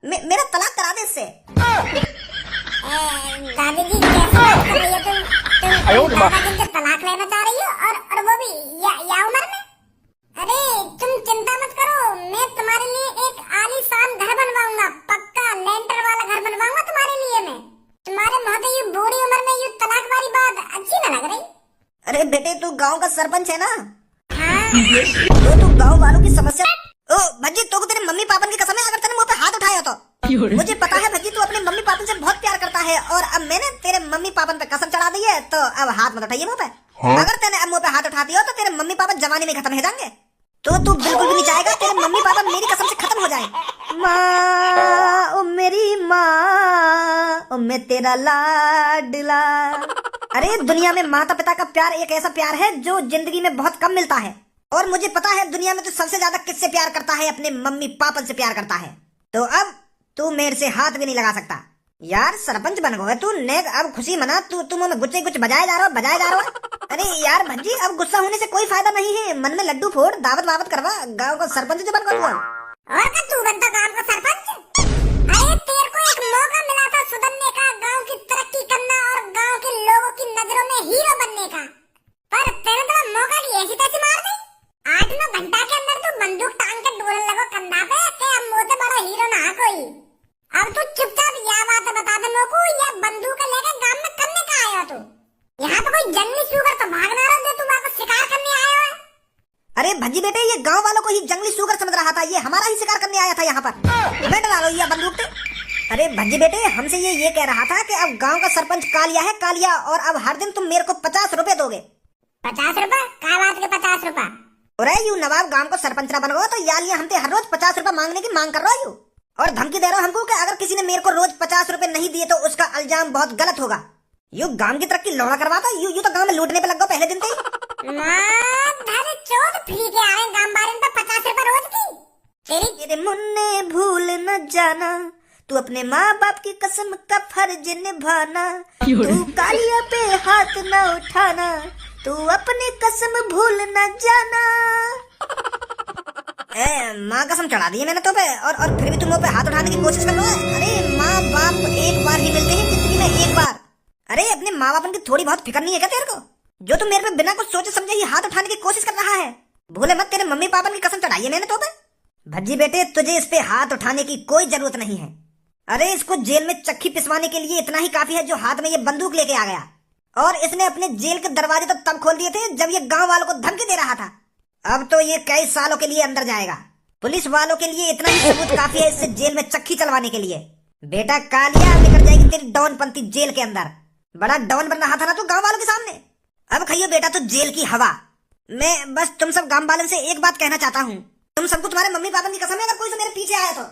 मेरा तलाक करा दे इससे। दादी जी कैसे बात कर रही हो तुम दादाजी से तलाक लेना चाह रही हो और वो भी या उम्र में। अरे तुम चिंता मत करो, मैं तुम्हारे लिए एक आलीशान घर बनवाऊंगा, पक्का लेंटर वाला घर बनवाऊंगा तुम्हारे लिए। मैं तुम्हारे महोदय ये बूढ़ी उम्र में ये तलाक वाली बात अच्छी न लग रही। अरे बेटे तू गांव का सरपंच है ना? हाँ। तो तू गांव वालों की समस्या। ओ भज्जी तो तेरे मम्मी पापा की कसम है, अगर तेरे मुंह पे हाथ उठाया तो मुझे पता है भज्जी तू अपने मम्मी पापा से बहुत प्यार करता है, और अब मैंने तेरे मम्मी पापा पे कसम चढ़ा दी है, तो अब हाथ मत उठाइए मुंह पे। अगर तेने अब मुंह पे हाथ उठा दिया तो तेरे मम्मी पापा जवानी में खत्म हो जाएंगे। तो तू बिल्कुल भी नहीं चाहेगा तेरे मम्मी पापा मेरी कसम से खत्म हो जाए। माँ ओ मेरी माँ, ओ मैं तेरा लाडला। अरे दुनिया में माता पिता का प्यार एक ऐसा प्यार है जो जिंदगी में बहुत कम मिलता है, और मुझे पता है दुनिया में तो सबसे ज्यादा किससे प्यार करता है, अपने मम्मी पापा से प्यार करता है। तो अब तू मेरे से हाथ भी नहीं लगा सकता। यार सरपंच बन गया तू, नेक अब खुशी मना। तू मुंह में गुच्चे कुछ बजाए जा रहा हो। अरे यार भज्जी अब गुस्सा होने से कोई फायदा नहीं है, मन में लड्डू फोड़, दावत वावत करवा, गांव का सरपंच जो बन गया। और क्या तू बनता गांव का सरपंच? अरे तेरे को एक मौका मिला था सुधरने का, गांव की तरक्की करना और गांव के लोगों की नजरों में हीरो बनने का, पर तेरे तो मौका की ऐसी तैसी मार दी। 8-9 घंटा के अंदर तू बंदूक टांग के डोलने लगो कंधा पे कि अब मोटे बड़ा हीरो ना कोई। अब तू चुपचाप या बात बता दे मेरे को, या बंदूक लेके गांव में करने का आया तू? यहाँ पे कोई जंगली सुअर तो भाग ना रहा दे, तू वहाँ शिकार करने आया है। अरे भज्जी बेटे ये गांव वालों को ही जंगली सुअर समझ रहा था, ये हमारा ही शिकार करने आया था यहाँ पर। हमें डरा लो ये बंदूक से। अरे भज्जी बेटे हमसे ये कह रहा था कि अब गांव का सरपंच कालिया है, कालिया, और अब हर दिन तुम मेरे को 50 रुपए दोगे। 50 रुपए? क्या बात के 50 रुपए? अरे यू नवाब गांव को सरपंच ना बन गो तो यार ये हमसे हर रोज 50 रुपए मांगने की मांग कर रहा हूँ, और धमकी दे रहा हूँ हमको कि अगर किसी ने मेरे को रोज 50 रुपए नहीं दिए तो उसका इल्जाम बहुत गलत होगा। यू गांव की तरक्की लौड़ा करवाता, यू तो गांव में लूटने पे लग गया पहले दिन से। फ्री के आ रहे गांव वाले पे 50 रुपए रोज की। तेरे मुन्ने भूल न जाना, तू अपने माँ बाप की कसम का फर्ज निभाना, तू कालिया पे हाथ न उठाना, तू अपनी कसम भूल न जाना। माँ कसम चढ़ा दी है मैंने तो पे, और फिर भी तुम मुंह पे हाथ उठाने की कोशिश कर रहे हो। अरे माँ बाप एक बार ही मिलते हैं जिंदगी में, एक बार। अरे अपने माँ बाप की थोड़ी बहुत फिक्र नहीं है क्या तेरे को, जो तुम मेरे पे बिना कुछ सोचे समझे ही हाथ उठाने की कोशिश कर रहा है? भूले मत तेरे मम्मी पापा की कसम चढ़ाई है मैंने तो पे। भज्जी बेटे तुझे इस पे हाथ उठाने की कोई जरूरत नहीं है। अरे इसको जेल में चक्की पिसवाने के लिए इतना ही काफी है जो हाथ में ये बंदूक लेके आ गया, और इसने अपने जेल के दरवाजे तो तब खोल दिए थे जब ये गांव वालों को धमकी दे रहा था। अब तो ये कई सालों के लिए अंदर जाएगा। पुलिस वालों के लिए इतना ही सबूत काफी है इससे जेल में चक्की चलवाने के लिए। बेटा कालिया निकल जाएगी तेरी डॉनपंथी जेल के अंदर। बड़ा डॉन बन रहा था ना तू गांव वालों के सामने, अब खाइयो बेटा तो जेल की हवा। मैं बस तुम सब गांव वालों से एक बात कहना चाहता हूँ, तुम सबको तुम्हारे मम्मी पापा की कसम है अगर कोई से मेरे पीछे आया तो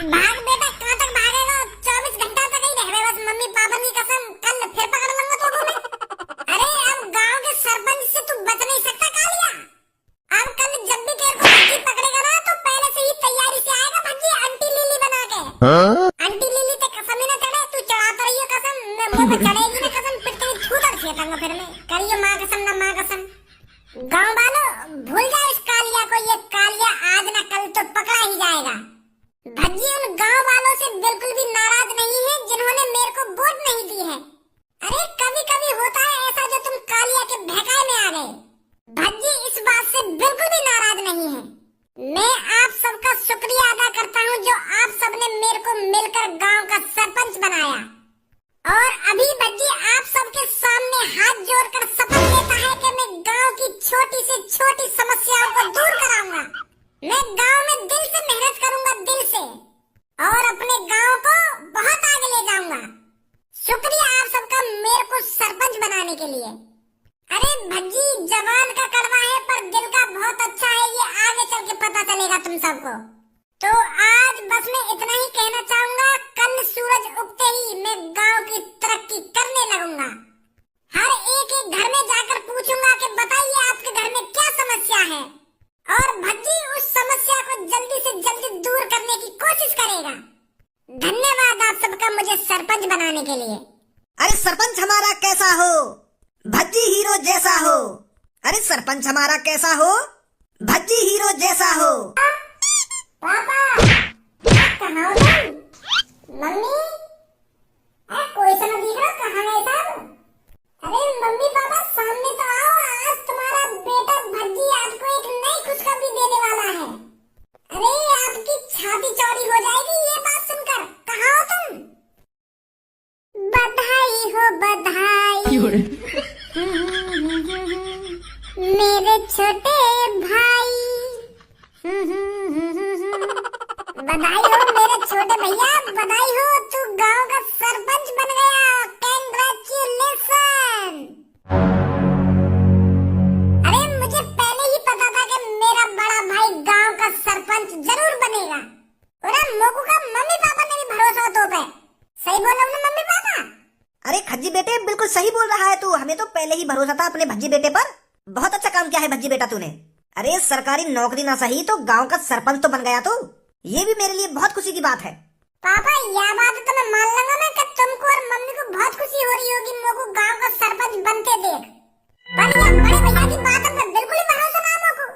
भाग बेटा, कहाँ तक भागेगा? 24 घंटा तक ही रह बस मम्मी पापा की कसम, कल फिर पकड़ लूंगा तुझको मैं। अरे अब गांव के सरपंच से तू बच नहीं सकता कालिया। अब कल जब भी तेरे को भज्जी पकड़ेगा ना तो पहले से ही तैयारी से आएगा भज्जी आंटी लिली बना के। आंटी लिली ते कसम ही ना चढ़े, तू चढ़ाता रहियो कसम, मैं मुंह पे चढ़ेगी ना कसम फिर तेरी छूतर फेंकूंगा फिर मैं। करियो माँ कसम ना माँ कसम। गाँव वालों भूल जाओ इस कालिया को, ये कालिया आज ना कल तो पकड़ा ही जाएगा। भज्जी उन गांव वालों से बिल्कुल भी नाराज नहीं है जिन्होंने मेरे को वोट नहीं दी है। अरे कभी कभी होता है ऐसा जो तुम कालिया के बहकाए में आ गए। भज्जी इस बात से बिल्कुल भी नाराज नहीं है। मैं आप सबका शुक्रिया अदा करता हूँ जो आप सबने मेरे को मिलकर गांव का सरपंच बनाया, और अभी भज्जी आप सबके सामने हाथ जोड़कर शपथ लेता है कि मैं गांव की छोटी से छोटी समस्याओं को दूर कराऊंगा। मैं गांव में दिल से मेहनत करूंगा, दिल से, और अपने गांव को बहुत आगे ले जाऊंगा। शुक्रिया आप सबका मेरे को सरपंच बनाने के लिए। अरे भज्जी जवान का कड़वा है पर दिल का बहुत अच्छा है, ये आगे चल के पता चलेगा तुम सबको। तो आज बस मैं इतना ही कहना चाहूंगा, कल सूरज उगते ही मैं गांव की तरक्की करने लगूंगा। हर एक घर में जाकर पूछूंगा कि बताइए आपके घर में क्या समस्या है, और भज्जी उस समस्या को जल्दी से जल्दी दूर करने की कोशिश करेगा। धन्यवाद आप सबका मुझे सरपंच बनाने के लिए। अरे सरपंच हमारा कैसा हो, भज्जी हीरो जैसा हो। अरे सरपंच हमारा कैसा हो, भज्जी हीरो जैसा हो। पापा कहाँ हो तुम? मम्मी, कोई सा ना दिख रहा, कहाँ गए साहब? अरे मम्मी पापा सामने तो आओ, आज तुम्हारा बेटा भज्जी आपको एक नई खुशखबरी देने वाला है। अरे आपकी छाती चौड़ी हो जाएगी ये बात सुनकर। कहाँ हो तुम? बधाई हो बधाई मेरे छोटे भाई। बधाई हो मेरे छोटे भैया, बधाई हो, तू गांव का सरपंच बन गया। कांग्रेचुलेशन। अरे मुझे पहले ही पता था कि मेरा बड़ा भाई गांव का सरपंच जरूर बनेगा। और मोकू का मम्मी पापा ने भी भरोसा हो तो पे। सही बोल रहा हूं ना मम्मी पापा? अरे खज्जी बेटे बिल्कुल सही बोल रहा है तू। हमें तो पहले ही भरोसा था अपने भज्जी बेटे पर। बहुत अच्छा काम किया है भज्जी बेटा तूने। अरे सरकारी नौकरी ना सही तो गांव का सरपंच तो बन गया तू। ये भी मेरे लिए बहुत खुशी की बात है। पापा यह बात तो मैं मान लूंगा ना कि तुमको और मम्मी को बहुत खुशी हो रही होगी मोको गांव का सरपंच बनते देख। पर यह बड़े भैया की बात में बिल्कुल ही भरोसा ना मोको।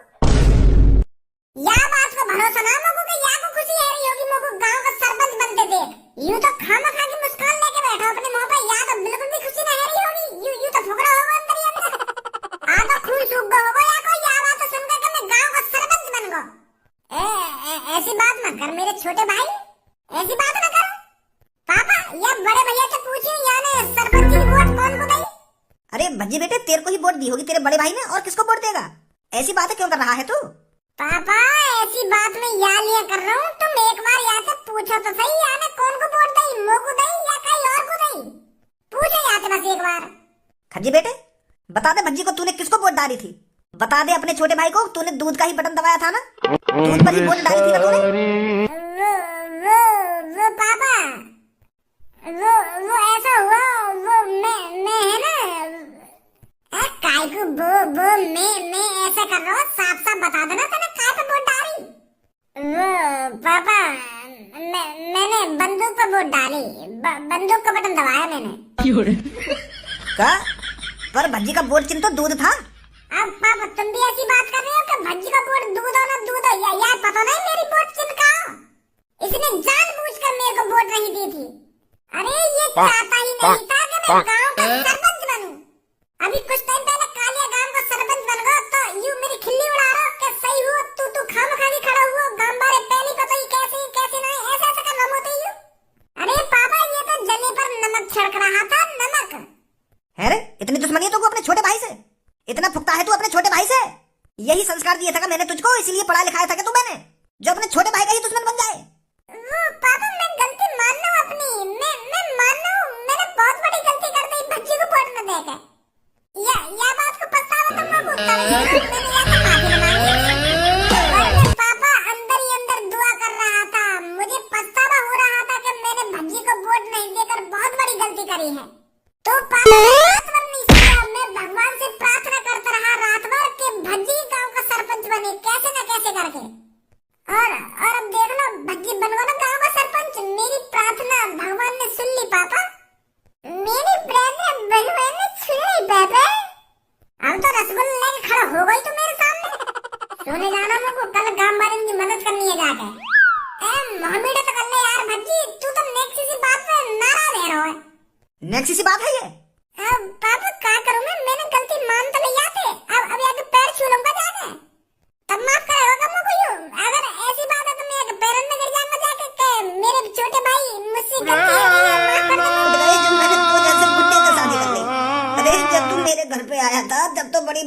यह बात को भरोसा ना मोको कि या को खुशी है रही होगी मोको गांव का सरपंच बनते देख। यूं तो खामखा की मुस्कान लेके बैठा अपने मुंह पे, या तो बिल्कुल भी खुशी ना है रही होगी। यूं तो फुकरा होगा अंदर ही अंदर। आ तो खून सूख गया होगा या कोई या बात सुनकर के मैं गांव का सरपंच बन गया। ऐसी बात मत कर मेरे छोटे भाई, ऐसी बात न कर। पापा या बड़े भैया से पूछिए याने सरपंच की वोट कौन को देगी? अरे भज्जी बेटे तेरे को ही वोट दी होगी तेरे बड़े भाई ने, और किसको वोट देगा? ऐसी बातें क्यों कर रहा है तू? पापा ऐसी बात में या लिया कर रहा हूँ, तुम एक बार यहाँ से पूछो तो सही याने कौन को वोट देगी, मोको देगी या कहीं और को देगी? पूछो यहाँ से बस एक बार। खज्जी बेटे बता दे भज्जी को तूने किसको वोट डाली थी। बता दे अपने छोटे भाई को, तूने दूध का ही बटन दबाया था ना, दूध पर ही वोट डाली थी ना तूने। वो पापा वो ऐसा हुआ, वो मैं है ना काय को वो मैं ऐसा कर रहा हूँ, साफ साफ बता देना तूने काय पे वोट डाली। वो पापा मैंने बंदूक पे वोट डाली, बंदूक का बटन दबाया मैंने। का पर भज्जी का वोट चिन्ह तो दूध था। अब पापा तुम भी ऐसी बात कर रहे हो कि भज्जी का वोट दूध हो ना दूध हो, यार पता नहीं मेरी वोट चिन्ह का। इसने जानबूझकर मेरे को वोट नहीं दी थी। अरे ये चाहता ही नहीं था कि मैं गांव का सरपंच बनूं। अभी कुछ टाइम पहले कालिया गांव का सरपंच बन गया तो यूं मेरी खिल्ली उड़ा रहा कि सही हुआ तू खामखाली खड़ा हुआ गांव बारे पहली पता ही कैसे नहीं ऐसे ऐसे कर रहा होते यूं। अरे पापा ये तो जले पर नमक छिड़क रहा था, नमक। है रे इतनी दुश्मनी है तुमको अपने छोटे भाई से? इतना फुकता है तू अपने छोटे भाई से? यही संस्कार दिया था का मैंने तुझको, इसीलिए पढ़ा लिखाया था कि तू मैंने जो अपने छोटे भाई का ही दुश्मन बन जाए। पापा मैं गलती मान लूं अपनी, मैं मान लूं मैंने बहुत बड़ी गलती कर दी भज्जी को वोट न देकर। या बात को पछतावा तो मैं भुगता नहीं, मैंने या तो माफी मांगी। और पापा अंदर ही अंदर दुआ कर रहा था, मुझे पछतावा हो रहा था कि मैंने भज्जी को वोट नहीं देकर बहुत बड़ी गलती करी है। तो पापा रात भर नहीं सोया, मैं भगवान से प्रार्थना करता रहा रात भर कि भज्जी गांव का सरपंच बने कैसे न कैसे करके। और अब देख लो भज्जी बन गया ना गांव का सरपंच। मेरी प्रार्थना भगवान ने सुन ली पापा, मेरी प्रार्थना भगवान ने सुन ली पापा। अब तो रसगुल्ला लेके खड़ा हो गई तो मेरे सामने। सोने जाना मुझको, कल गांव वालों की मदद करनी है जाके। मोहम्मद तो कर ले यार भज्जी, तू तो नेक्स्ट सी बात पे नाराज है रहा है। नेक्स्ट सी बात है ये। अब पापा क्या करूं मैंने गलती मान तो लिया थे, अब आगे पैर छू लूंगा जाके, तब माफ करेगा मुझको यूं। अगर ऐसी बात है तो मैं एक पैरों में गिर जाऊंगा जाके कि मेरे छोटे भाई मुझसे गलती हो गई है, माफ कर दो। जो मैंने तो जैसे बुड्ढे का शादी कर ली। अरे जब तू मेरे घर पे आया था तब तो बड़ी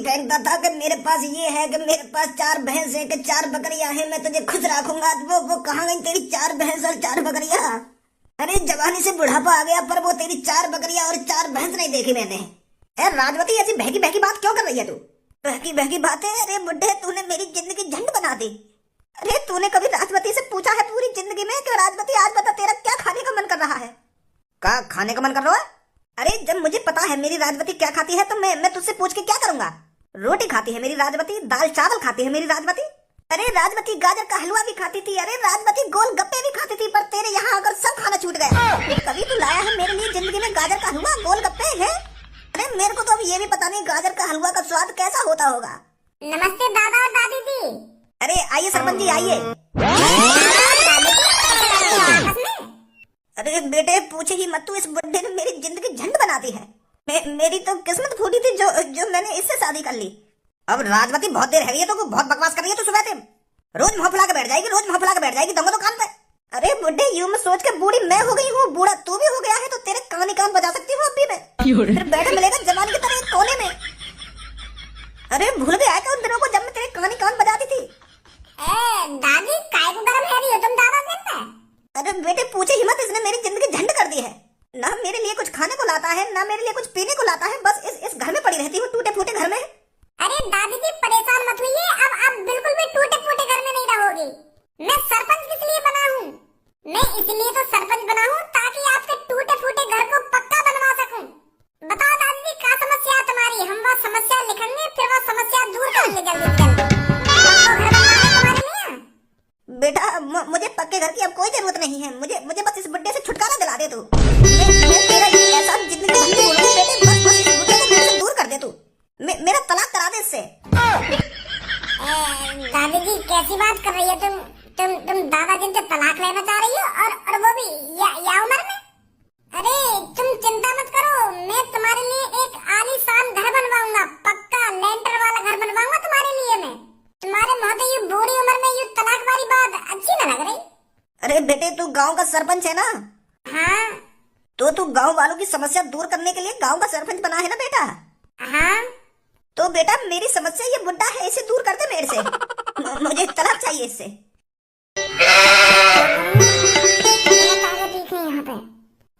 फेंकता था कि मेरे पास ये है कि मेरे पास 4 भैंस है कि 4 बकरियां हैं, मैं तुझे खुश रखूंगा। वो कहाँ गई तेरी 4 भैंस और 4 बकरियां? अरे जवानी से बुढ़ापा आ गया पर वो तेरी 4 बकरियां और 4 भैंस नहीं देखी मैंने। राजवती ऐसी बहकी बात क्यों कर रही है तू? बहकी बातें? अरे बुड्ढे तूने मेरी जिंदगी झंड बना दी। अरे तूने कभी राजवती से पूछा है पूरी जिंदगी में कि राजवती आज बता तेरा क्या खाने का मन कर रहा है? क्या खाने का मन कर रहा है? अरे जब मुझे पता है मेरी राजवती क्या खाती है तो मैं तुझसे पूछ के क्या करूंगा? रोटी खाती है मेरी राजवती, दाल चावल खाती है मेरी राजवती। अरे राजवती गाजर का हलवा भी खाती थी, अरे राजवती गोलगप्पे भी खाती थी, पर तेरे यहाँ अगर सब खाना छूट गया। कभी तू लाया है मेरे लिए जिंदगी में गाजर का हलवा गोलगप्पे है? अरे मेरे को तो अभी ये भी पता नहीं गाजर का हलवा का स्वाद कैसा होता होगा। नमस्ते दादा और दादी जी। अरे आइए सरपंच जी आइए। दादी जी मतू इस बुड्ढे ने मेरी जिंदगी झंड बना दी है। मेरी तो किस्मत फूटी थी जो जो मैंने इससे शादी कर ली। अब राजमती बहुत देर है, तो बहुत बकवास कर रही है तू। सुबह से रोज मुंह फुला के बैठ जाएगी, रोज मुंह फुला के बैठ जाएगी दंगो तो कान पे। अरे बुड्ढे, यूं मैं सोच के बूढ़ी मैं हो गई हूँ, बूढ़ा तू भी हो गया है, तो तेरे कान ही कान बजा सकती हूँ अब भी मैं। फिर बैठे मिलेगा जवान की तरह एक कोने में। अरे भूल गया क्या उन दिनों को जब मैं तेरे कान ही कान बजाती थी? दादी काय को गरम है रही हो तुम दादा दिन में? अरे बेटे पूछे ही मत, इसने मेरी जिंदगी झंड कर दी है। ना मेरे लिए कुछ खाने को लाता है, ना मेरे लिए कुछ पीने को लाता है, बस इस घर में पड़ी रहती हूँ, टूटे फूटे घर में। अरे दादी जी परेशान मत होइए, अब बिल्कुल भी टूटे फूटे घर में नहीं रहोगी। मैं सरपंच किस लिए बना हूँ? मैं इसलिए तो सरपंच बना हूँ ताकि आपके टूटे फूटे घर को पक्का बनवा सकूं। बताओ दादी जी क्या समस्या है तुम्हारी? हम वो समस्या लिखेंगे, फिर वो समस्या दूर करेंगे जल्दी से जल्दी। पक्का घर बनवाना है तुम्हारे लिए? बेटा मुझे पक्के घर की अब कोई जरूरत नहीं है। मुझे बस इस बुड्ढे से छुटकारा दिला दे तू। मैं तेरा ये ऐसा जिंदगी झंड बोलूं बेटे, बस इस बुड्ढे को मेरे से दूर कर दे तू। मेरा तलाक करा दे इससे। दादी जी कैसी बात कर रही है तुम दादा जिनसे तलाक लेना चाह रही हो, और वो भी या उम्र में? अरे तुम चिंता मत करो, मैं तुम्हारे लिए एक आलीशान घर बनवाऊंगा, पक्का लेंटर वाला घर बनवाऊंगा तुम्हारे लिए मैं। तुम्हारे महोदय ये बूढ़ी उम्र में ये तलाक वाली बात अच्छी न लग रही? अरे बेटे तू गांव का सरपंच है ना? हाँ। तो तू गांव वालों की समस्या दूर करने के लिए गांव का सरपंच बना है ना बेटा? हाँ। तो बेटा मेरी समस्या ये बुड्ढा है, इसे दूर कर दे मेरे से। मुझे तलाक चाहिए इससे।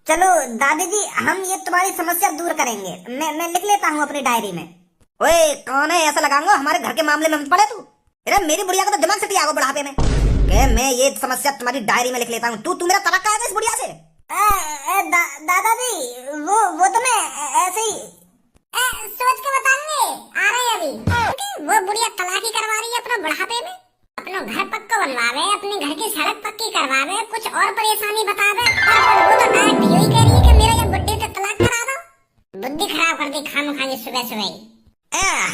चलो दादी जी हम ये तुम्हारी समस्या दूर करेंगे। मैं लिख लेता हूँ अपनी डायरी में। ओए कौन है ऐसा लगाऊंगा हमारे घर के मामले में मत पड़े तू। अरे मेरी बुढ़िया को तो दिमाग सटी आगो बुढ़ापे में के मैं ये समस्या तुम्हारी डायरी में लिख लेता हूँ। तू मेरा तलाक कराएगा इस बुढ़िया से? दादाजी वो तो मैं ऐसे ही सोच के बताएंगे, आ रहे हैं अभी। वो बुढ़िया तलाक ही करवा रही है अपना बुढ़ापे में, अपना घर पक्का बनवावे, अपने घर की सड़क पक्की करवावे, कुछ और परेशानी बतावे, और वो तो डायरेक्ट यही कह रही है कि मेरा ये बुड्ढे से तलाक करा दो। बुद्धि खराब कर दी खामखानी सुबह सुबह ही।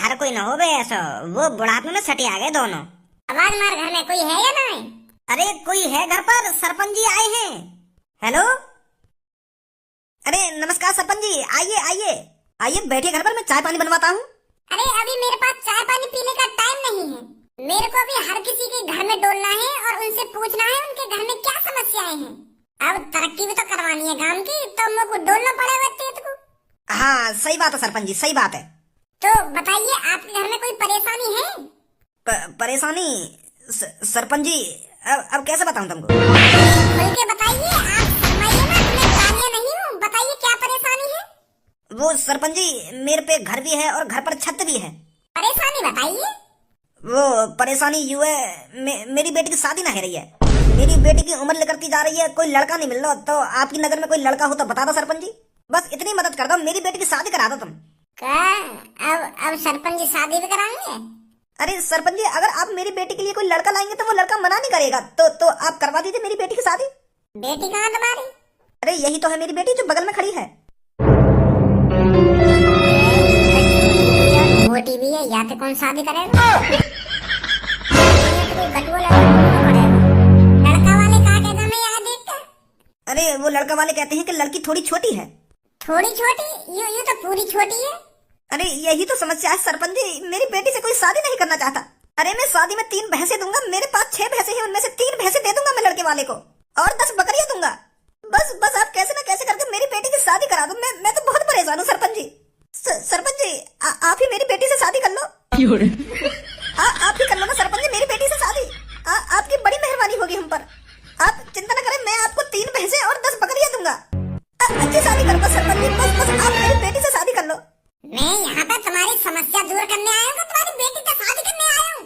हर कोई न हो बे ऐसा, वो बुढ़ापे में सटी आ गए दोनों। आवाज मार, घर में कोई है या नहीं? अरे कोई है घर पर, सरपंच जी आए हैं। हेलो, अरे नमस्कार सरपंच जी, आइए आइए आइए बैठिए घर पर, मैं चाय पानी बनवाता हूँ। अरे अभी मेरे पास चाय पानी पीने का टाइम नहीं है, मेरे को अभी हर किसी के घर में डोलना है और उनसे पूछना है उनके घर में क्या समस्याएं हैं। अब तरक्की भी तो करवानी है गांव की, तो मेरे को डोलना पड़ेगा तेज को। हाँ सही बात है सरपंच जी, सही बात है। तो बताइए आपके घर में कोई परेशानी है? परेशानी सरपंच जी अब कैसे बताऊं तुमको? खुल के बताइए, आप फरमाइए ना, मैं गालियां नहीं हूँ, बताइए क्या परेशानी है? वो सरपंच जी मेरे पे घर भी है और घर पर छत भी है। परेशानी बताइए। वो परेशानी यूं है, मेरी बेटी की शादी ना हो रही है, मेरी बेटी की उम्र निकलती जा रही है, कोई लड़का नहीं मिल रहा, तो आपकी नजर में कोई लड़का हो तो बता दो सरपंच जी, बस इतनी मदद कर दो, मेरी बेटी की शादी करा दो तुम। अब सरपंच जी शादी भी कराएंगे? अरे सरपंच जी अगर आप मेरी बेटी के लिए कोई लड़का लाएंगे तो वो लड़का मना नहीं करेगा, तो आप करवा दीजिए मेरी बेटी की शादी। बेटी कहाँ तुम्हारी? अरे यही तो है मेरी बेटी जो बगल में खड़ी है। मोटी भी है, या तो कौन शादी करेगा? लड़का वाले कहा कहता मैं यहाँ देखता। अरे वो लड़का वाले कहते हैं कि लड़की थोड़ी छोटी है। थोड़ी छोटी? यूं तो पूरी छोटी है। अरे यही तो समस्या है सरपंच जी, मेरी बेटी से कोई शादी नहीं करना चाहता। अरे मैं शादी में 3 भैंसे दूंगा, मेरे पास 6 भैंसे हैं, उनमें से 3 भैंसे दे दूंगा मैं लड़के वाले को, और 10 बकरियां दूंगा। बस आप कैसे ना कैसे करके मेरी बेटी की शादी करा दो। मैं तो बहुत परेशान हूँ सरपंच जी। सरपंच जी आप ही मेरी बेटी से शादी कर लो। आप ही कर लो ना सरपंच जी मेरी बेटी से शादी, आपकी बड़ी मेहरबानी होगी हम पर। आप चिंता न करें, मैं आपको 3 भैंसे और 10 बकरियां दूंगा। अच्छी शादी करूंगा सरपंच जी, बस आप मेरी बेटी से शादी कर लो। मैं यहाँ पे तुम्हारी समस्या दूर करने आया हूँ, तुम्हारी बेटी से शादी करने आया हूँ।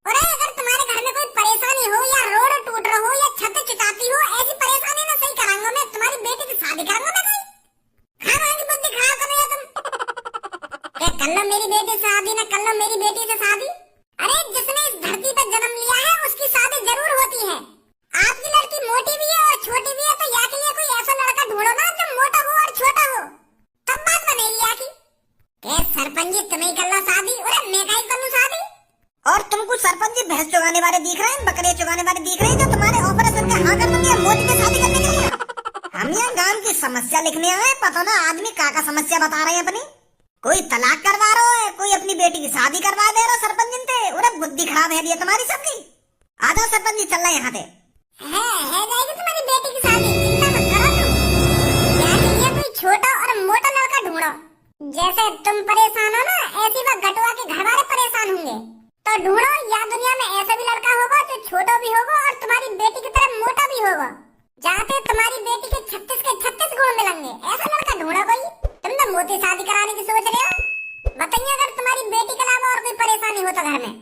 और अगर तुम्हारे घर में कोई परेशानी हो, या रोड टूट रहा हो, या छत चुटाती हो, ऐसी परेशानी ना सही कराऊंगा मैं, तुम्हारी बेटी की शादी करूंगा मैं। कोई बुद्धि खराब कर रहे हो तुम। कर लो मेरी बेटी से शादी, ना कर लो मेरी बेटी से शादी। अरे जिसने इस धरती पर जन्म लिया है उसकी शादी जरूर होती है। आपकी लड़की मोटी भी है और छोटी भी है, तो या के लिए कोई ऐसा लड़का ढूंढो ना जो मोटा हो और छोटा हो, तब बात बनेगी या की। सरपंच जी तुम्हें कर लो शादी, और मैं कहीं कर लूं शादी? और तुमको सरपंच जी भैंस चुगाने वाले दिख रहे हैं, बकरियां चुगाने वाले दिख रहे हैं, जो तुम्हारे ऑफर सुन के हाँ कर दूंगी मोदी से शादी करने के लिए। हम यहाँ नाम की समस्या लिखने आए, पता ना आदमी का समस्या बता रहे हैं अपनी। कोई तलाक करवा रहा है, कोई अपनी बेटी की शादी करवा दे रहा सरपंच जिनते। उरे बुद्धि खराब है ये तुम्हारी सबकी। आ जाओ सरपंच जी, चल रहे यहाँ से। है जाएगी तुम्हारी बेटी की शादी, चिंता मत करो तुम। यानी ये कोई छोटा और मोटा लड़का ढूंढो। जैसे तुम परेशान हो ना, ऐसी वह गटुआ के घर वाले परेशान होंगे। तो ढूंढो, या दुनिया में ऐसा भी लड़का होगा जो छोटा भी होगा और तुम्हारी बेटी की तरह मोटा भी होगा, जाते तुम्हारी बेटी के 36 के 36 गुण मिलेंगे। ऐसा लड़का ढूंढो कोई। तुम तो मोटी शादी कराने की सोच रहे हो। बताइए अगर तुम्हारी बेटी के अलावा और कोई परेशानी हो तो घर में।